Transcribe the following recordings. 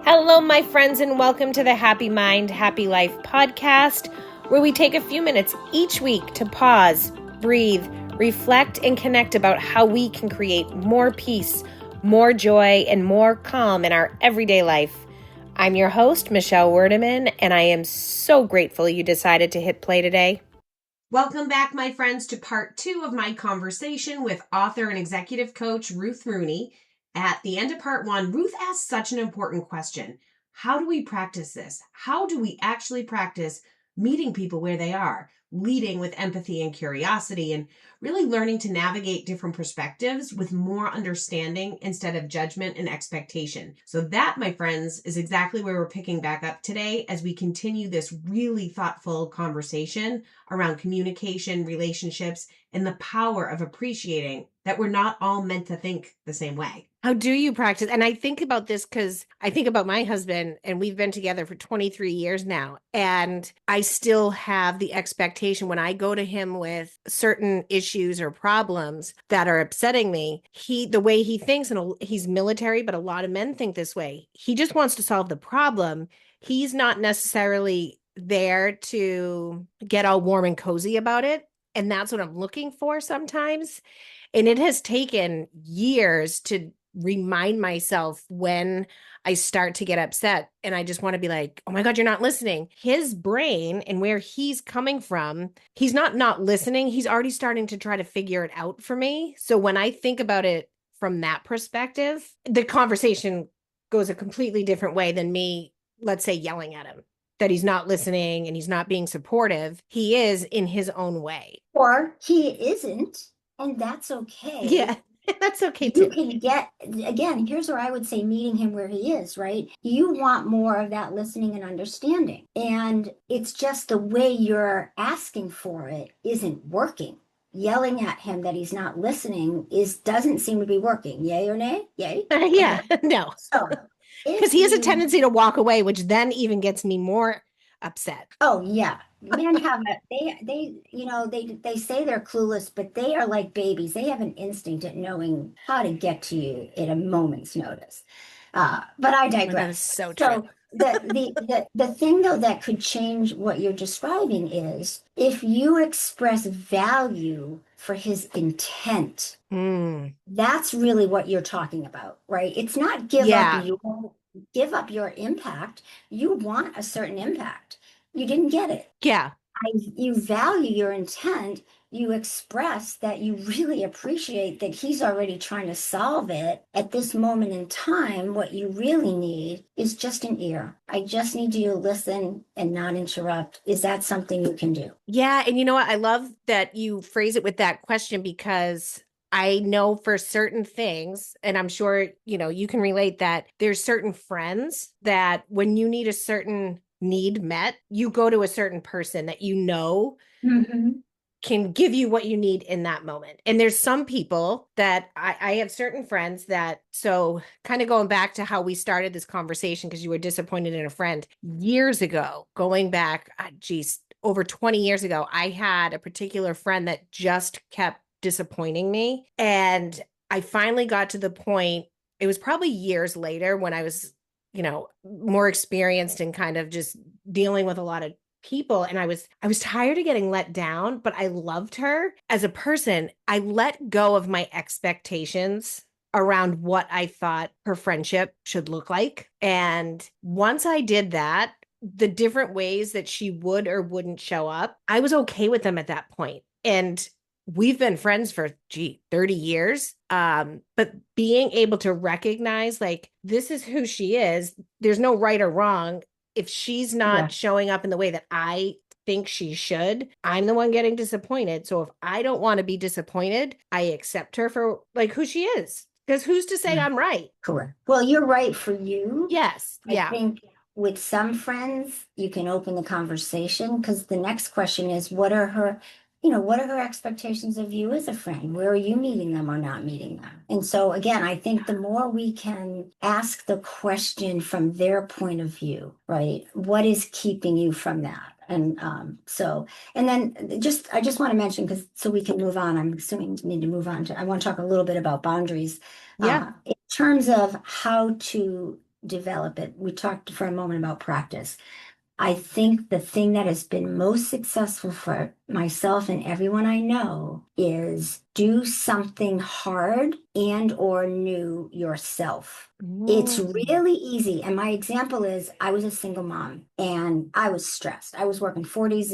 Hello, my friends, and welcome to the Happy Mind, Happy Life podcast, where we take a few minutes each week to pause, breathe, reflect, and connect about how we can create more peace, more joy, and more calm in our everyday life. I'm your host, Michelle Werdeman, and I am so grateful you decided to hit play today. Welcome back, my friends, to part 2 of my conversation with author and executive coach Ruth Rooney. At the end of part 1, Ruth asked such an important question. How do we practice this? How do we actually practice meeting people where they are, leading with empathy and curiosity, and really learning to navigate different perspectives with more understanding instead of judgment and expectation? So that, my friends, is exactly where we're picking back up today as we continue this really thoughtful conversation around communication, relationships, and the power of appreciating that we're not all meant to think the same way. How do you practice? And I think about this because I think about my husband, and we've been together for 23 years now. And I still have the expectation when I go to him with certain issues or problems that are upsetting me, the way he thinks, and he's military, but a lot of men think this way. He just wants to solve the problem. He's not necessarily there to get all warm and cozy about it. And that's what I'm looking for sometimes. And it has taken years to remind myself when I start to get upset and I just want to be like, oh my God, you're not listening. His brain and where he's coming from, he's not listening. He's already starting to try to figure it out for me. So when I think about it from that perspective, the conversation goes a completely different way than me, let's say, yelling at him that he's not listening and he's not being supportive. He is in his own way. Or he isn't, and that's okay. Yeah. That's okay You too. can get, again, here's where I would say meeting him where he is, right? You want more of that listening and understanding. And it's just the way you're asking for it isn't working. Yelling at him that he's not listening doesn't seem to be working. Yay or nay? Yay? Yeah, Okay. no. So Because he has a tendency to walk away, which then even gets me more upset. Oh yeah. Men have they say they're clueless, but they are like babies. They have an instinct at knowing how to get to you at a moment's notice. But I digress. That is so true. The thing though that could change what you're describing is if you express value for his intent. That's really what you're talking about, right? It's not give up your impact. You want a certain impact. You didn't get it. Yeah. You value your intent. You express that you really appreciate that he's already trying to solve it at this moment in time. What you really need is just an ear. I just need you to listen and not interrupt. Is that something you can do? Yeah. And you know what? I love that you phrase it with that question because I know for certain things, and I'm sure, you can relate that there's certain friends that when you need a certain need met, you go to a certain person that can give you what you need in that moment. And there's some people that I have certain friends that, so kind of going back to how we started this conversation, because you were disappointed in a friend years ago, going back, over 20 years ago, I had a particular friend that just kept disappointing me. And I finally got to the point, it was probably years later when I was, more experienced and kind of just dealing with a lot of people, and I was tired of getting let down, but I loved her as a person. I let go of my expectations around what I thought her friendship should look like. And once I did that, the different ways that she would or wouldn't show up, I was okay with them at that point. And we've been friends for 30 years. But being able to recognize like, this is who she is. There's no right or wrong. If she's not showing up in the way that I think she should, I'm the one getting disappointed. So if I don't want to be disappointed, I accept her for like who she is. Because who's to say I'm right? Correct. Well, you're right for you. Yes. Yeah. I think with some friends, you can open the conversation because the next question is, what are her expectations of you as a friend? Where are you meeting them or not meeting them? And so again, I think the more we can ask the question from their point of view, right? What is keeping you from that? And then I just want to mention, because so we can move on. I'm assuming we need to move on I want to talk a little bit about boundaries. Yeah. In terms of how to develop it. We talked for a moment about practice. I think the thing that has been most successful for myself and everyone I know is do something hard and or new yourself. It's Mm. really easy. And my example is I was a single mom and I was stressed. I was working 4 days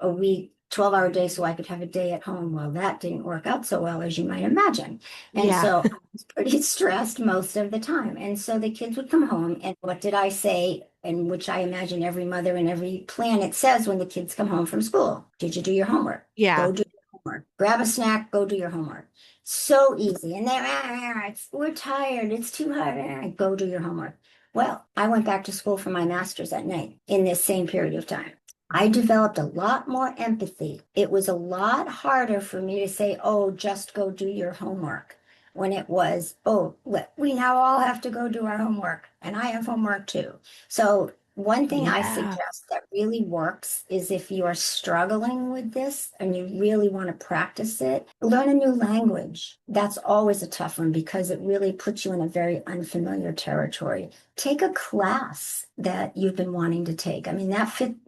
a week, 12-hour day so I could have a day at home. Well, that didn't work out so well as you might imagine. And Yeah. so I was pretty stressed most of the time. And so the kids would come home and what did I say? And which I imagine every mother and every planet says when the kids come home from school. Did you do your homework? Yeah. Go do your homework. Grab a snack, go do your homework. So easy. And they're, we're tired. It's too hard. Go do your homework. Well, I went back to school for my master's at night in this same period of time. I developed a lot more empathy. It was a lot harder for me to say, oh, just go do your homework when it was, oh, we now all have to go do our homework and I have homework too. So one thing I Yeah. suggest that really works is if you are struggling with this and you really want to practice it, learn a new language. That's always a tough one because it really puts you in a very unfamiliar territory. Take a class that you've been wanting to take. I mean,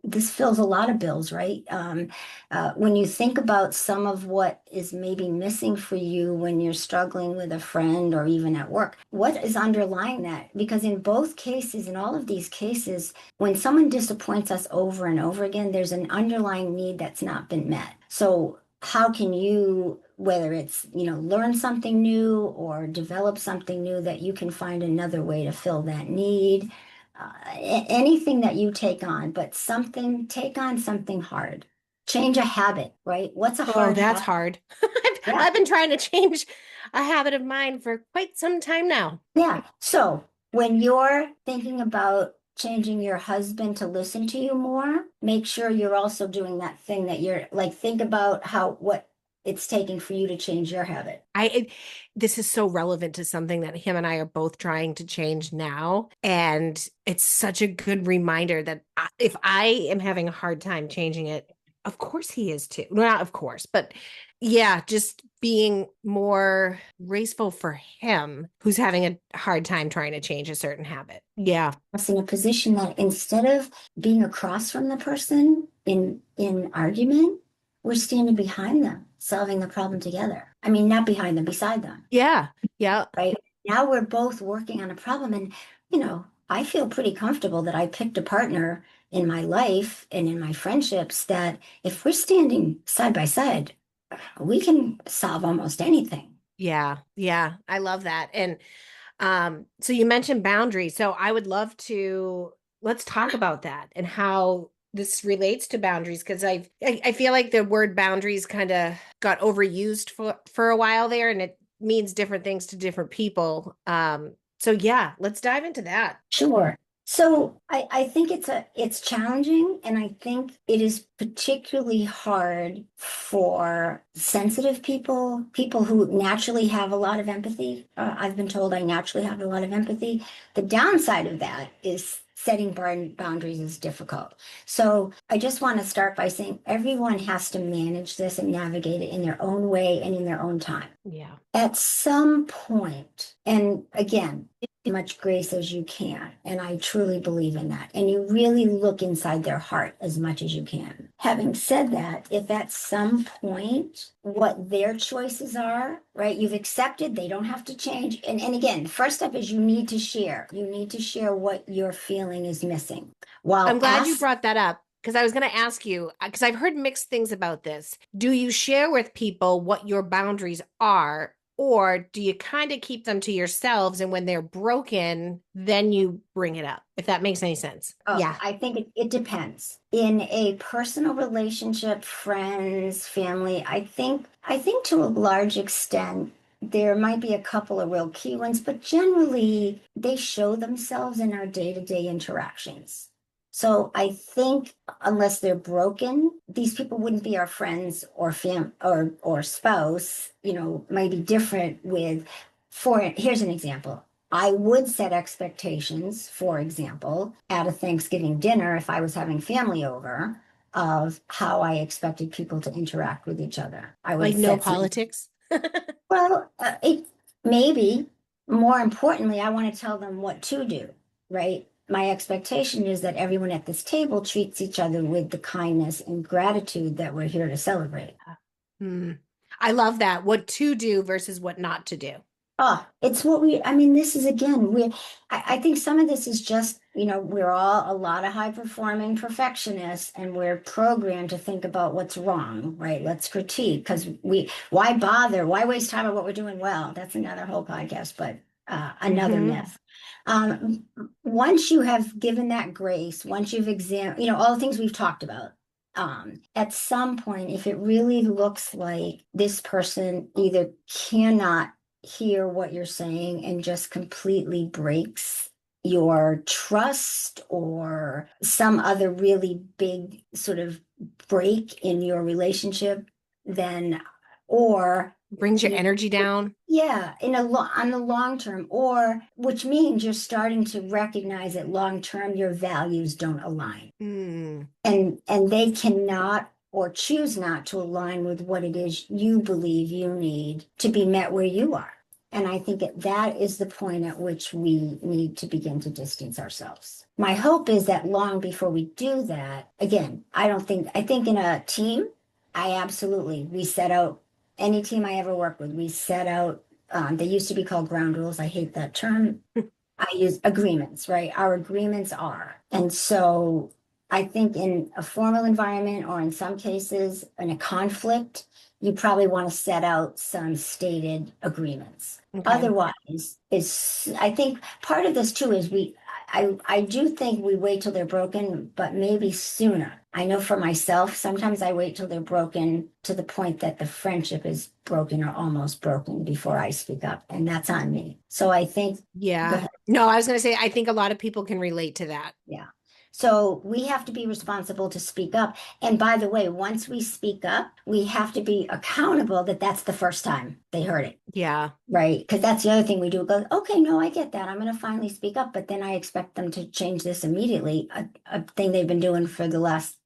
this fills a lot of bills, right? When you think about some of what is maybe missing for you when you're struggling with a friend or even at work, what is underlying that? Because in both cases, in all of these cases, when someone disappoints us over and over again, there's an underlying need that's not been met. So how can you, whether it's, learn something new or develop something new that you can find another way to fill that need? Anything that you take on, but take on something hard. Change a habit, right? What's a Oh, hard that's habit? hard. Yeah. I've been trying to change a habit of mine for quite some time now. Yeah. So when you're thinking about changing your husband to listen to you more, make sure you're also doing that thing that you're like, think about what it's taking for you to change your habit. This is so relevant to something that him and I are both trying to change now. And it's such a good reminder that if I am having a hard time changing it, of course he is too. Well, not of course, but yeah, just being more graceful for him who's having a hard time trying to change a certain habit. Yeah. Us in a position that instead of being across from the person in argument, we're standing behind them, solving the problem together. I mean, not behind them, beside them, Yeah. Yeah. right? Now we're both working on a problem, and I feel pretty comfortable that I picked a partner in my life and in my friendships that if we're standing side by side, we can solve almost anything. Yeah. Yeah. I love that. And so you mentioned boundaries. So I would love to let's talk about that and how this relates to boundaries because I feel like the word boundaries kind of got overused for a while there and it means different things to different people. So yeah, let's dive into that. Sure. So I think it's challenging and I think it is particularly hard for sensitive people who naturally have a lot of empathy. I've been told I naturally have a lot of empathy. The downside of that is setting boundaries is difficult. So I just want to start by saying everyone has to manage this and navigate it in their own way and in their own time. Yeah. At some point, and again, as much grace as you can. And I truly believe in that. And you really look inside their heart as much as you can. Having said that, if at some point what their choices are, right, you've accepted, they don't have to change. And again, the first step is you need to share. You need to share what you're feeling is missing. I'm While glad you ask brought that up because I was going to ask you because I've heard mixed things about this. Do you share with people what your boundaries are, or do you kind of keep them to yourselves and when they're broken, then you bring it up? If that makes any sense. Oh, Yeah. I think it depends. In a personal relationship, friends, family, I think to a large extent there might be a couple of real key ones, but generally they show themselves in our day-to-day interactions. So I think unless they're broken, these people wouldn't be our friends or or spouse, might be different with for here's an example. I would set expectations, for example, at a Thanksgiving dinner if I was having family over, of how I expected people to interact with each other. I would Like no set some, politics. well, it maybe more importantly, I want to tell them what to do. right? My expectation is that everyone at this table treats each other with the kindness and gratitude that we're here to celebrate. Hmm. I love that. What to do versus what not to do. Oh, it's what I mean, this is again, I think some of this is just, we're all a lot of high performing perfectionists and we're programmed to think about what's wrong, right? Let's critique because why bother? Why waste time on what we're doing well? That's another whole podcast, but another Hmm. myth. Um, Once you have given that grace, once you've examined, all the things we've talked about, at some point, if it really looks like this person either cannot hear what you're saying and just completely breaks your trust or some other really big sort of break in your relationship, then, or Brings your energy down. yeah, on the long term, or which means you're starting to recognize that long term your values don't align, Hmm. and they cannot or choose not to align with what it is you believe you need to be met where you are. And I think that is the point at which we need to begin to distance ourselves. My hope is that long before we do that, again, I think in a team, we set out, any team I ever worked with, we set out, they used to be called ground rules. I hate that term. I use agreements, right? Our agreements are. And so I think in a formal environment or in some cases in a conflict, you probably want to set out some stated agreements. Okay. Otherwise, I think part of this too is I do think we wait till they're broken, but maybe sooner. I know for myself, sometimes I wait till they're broken to the point that the friendship is broken or almost broken before I speak up. And that's on me. So I think, go Yeah. ahead. No, I was going to say, I think a lot of people can relate to that. Yeah. So we have to be responsible to speak up. And by the way, once we speak up, we have to be accountable that that's the first time they heard it. Yeah. Right. Because that's the other thing we do. Go, okay, no, I get that. I'm going to finally speak up. But then I expect them to change this immediately, a thing they've been doing for the last,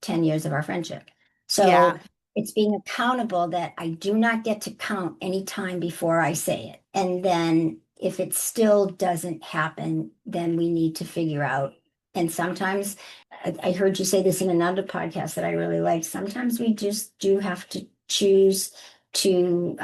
10 years of our friendship. So Yeah. it's being accountable that I do not get to count any time before I say it. And then if it still doesn't happen, then we need to figure out. And sometimes I heard you say this in another podcast that I really liked. Sometimes we just do have to choose to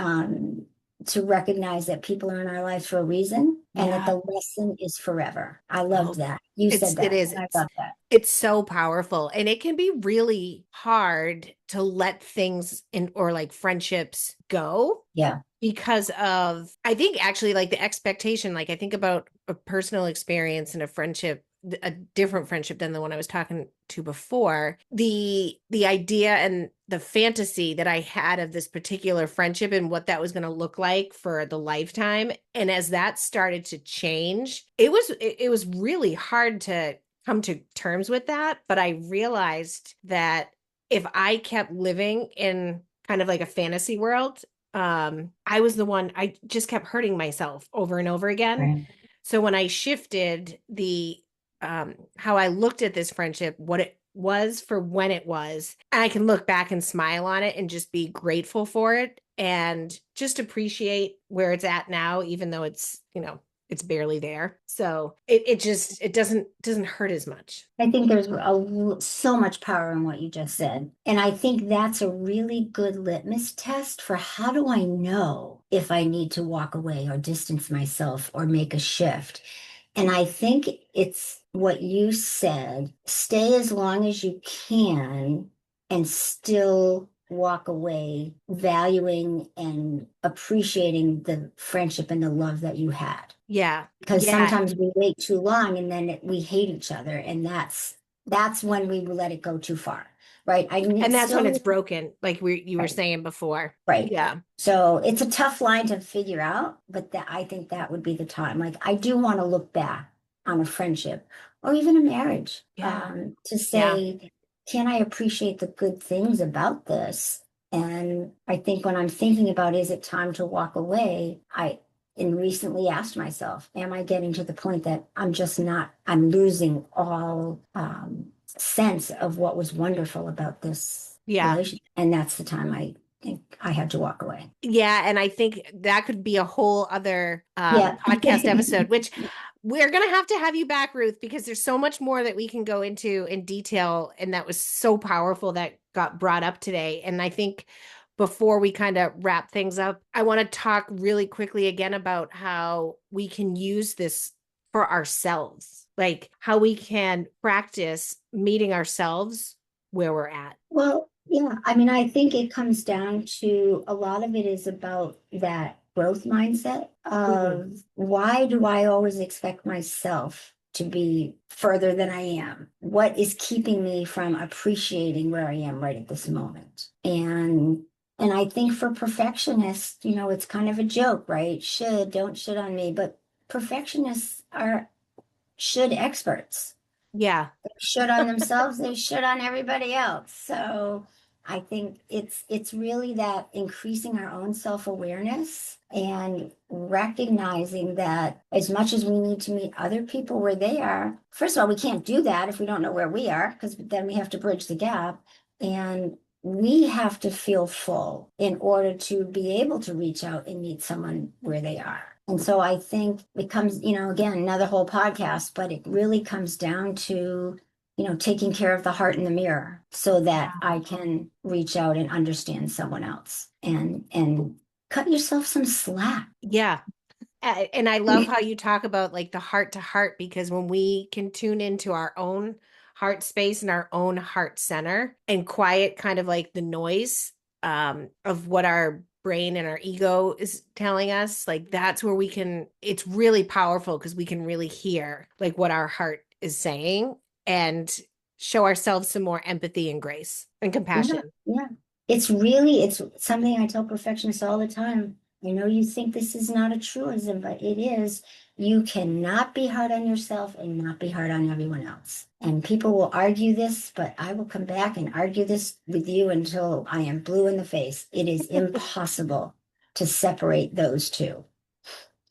recognize that people are in our lives for a reason and that Yeah. the lesson is forever. I loved Oh, that. You said it that. is. And I love that. It's so powerful. And it can be really hard to let things in or like friendships go Yeah. because of, I think actually like the expectation, like I think about a personal experience in a friendship, a different friendship than the one I was talking to before. The idea and the fantasy that I had of this particular friendship and what that was going to look like for the lifetime. And as that started to change, it was really hard to come to terms with that. But I realized that if I kept living in kind of like a fantasy world, I was the one, I just kept hurting myself over and over again. Right. So when I shifted how I looked at this friendship, what it was for when it was, and I can look back and smile on it and just be grateful for it and just appreciate where it's at now, even though it's barely there. So it doesn't hurt as much. I think there's so much power in what you just said. And I think that's a really good litmus test for how do I know if I need to walk away or distance myself or make a shift. And I think it's what you said, stay as long as you can and still walk away valuing and appreciating the friendship and the love that you had, Yeah. because Yeah. sometimes we wait too long and then we hate each other, and that's when we let it go too far, right? I And need that's when it's still broken, like you were right, saying before. right. Yeah. So it's a tough line to figure out, but that I think that would be the time. Like I do want to look back on a friendship or even a marriage, Yeah. to Yeah. say, can I appreciate the good things about this? And I think when I'm thinking about is it time to walk away, I and recently asked myself, am I getting to the point that I'm losing all sense of what was wonderful about this Yeah. relationship? And that's the time I think I had to walk away. Yeah, and I think that could be a whole other Yeah. podcast episode, which we're going to have you back, Ruth, because there's so much more that we can go into in detail. And that was so powerful that got brought up today. And I think before we kind of wrap things up, I want to talk really quickly again about how we can use this for ourselves, like how we can practice meeting ourselves where we're at. Well, yeah, I mean, I think it comes down to a lot of it is about that growth mindset of why do I always expect myself to be further than I am? What is keeping me from appreciating where I am right at this moment? And I think for perfectionists, it's kind of a joke, right? Don't shit on me, but perfectionists are should experts. Yeah. They should on themselves, they should on everybody else. So I think it's really that increasing our own self-awareness and recognizing that as much as we need to meet other people where they are, first of all, we can't do that if we don't know where we are, because then we have to bridge the gap. And we have to feel full in order to be able to reach out and meet someone where they are. And so I think it comes, again, another whole podcast, but it really comes down to, taking care of the heart in the mirror so that I can reach out and understand someone else and cut yourself some slack. Yeah. And I love how you talk about like the heart to heart, because when we can tune into our own heart space and our own heart center and quiet kind of like the noise of what our brain and our ego is telling us, like that's where it's really powerful because we can really hear like what our heart is saying and show ourselves some more empathy and grace and compassion. Yeah. It's something I tell perfectionists all the time. I know you think this is not a truism, but it is. You cannot be hard on yourself and not be hard on everyone else. And people will argue this, but I will come back and argue this with you until I am blue in the face. It is impossible to separate those two.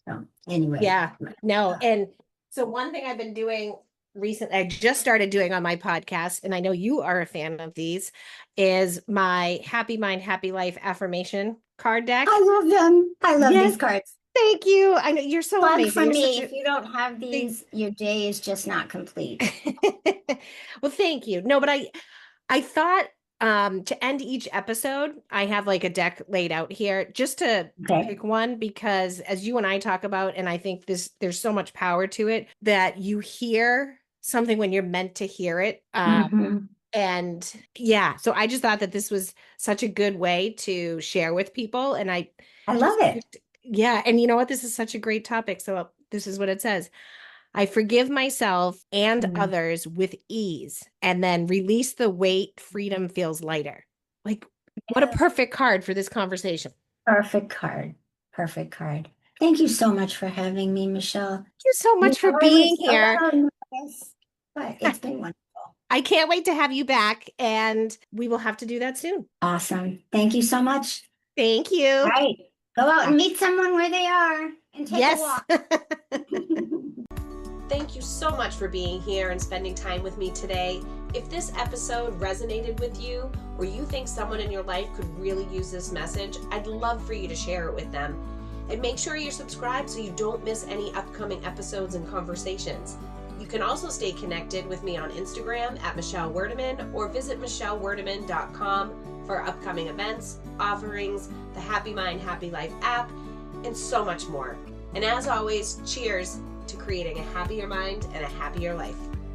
So anyway. Yeah, no. And so one thing I've been doing recently, I just started doing on my podcast, and I know you are a fan of these, is my Happy Mind, Happy Life affirmation card deck. I love them. I love these cards. Thank you. I know you're so Fun amazing. for me. If you don't have these, your day is just not complete. Well, thank you. No, but I thought to end each episode, I have like a deck laid out here just to pick one, because as you and I talk about, and I think there's so much power to it, that you hear something when you're meant to hear it. And yeah, so I just thought that this was such a good way to share with people. And I love it. Yeah. And you know what? This is such a great topic. So this is what it says. I forgive myself and others with ease, and then release the weight. Freedom feels lighter. Like, what a perfect card for this conversation. Perfect card. Perfect card. Thank you so much for having me, Michelle. Thank you so much for being here. But it's been wonderful. I can't wait to have you back, and we will have to do that soon. Awesome. Thank you so much. Thank you. All right. Go out and meet someone where they are and take a walk. Thank you so much for being here and spending time with me today. If this episode resonated with you, or you think someone in your life could really use this message, I'd love for you to share it with them. And make sure you're subscribed so you don't miss any upcoming episodes and conversations. You can also stay connected with me on Instagram at Michelle Werdeman, or visit michellewerdeman.com for upcoming events, offerings, the Happy Mind, Happy Life app, and so much more. And as always, cheers to creating a happier mind and a happier life.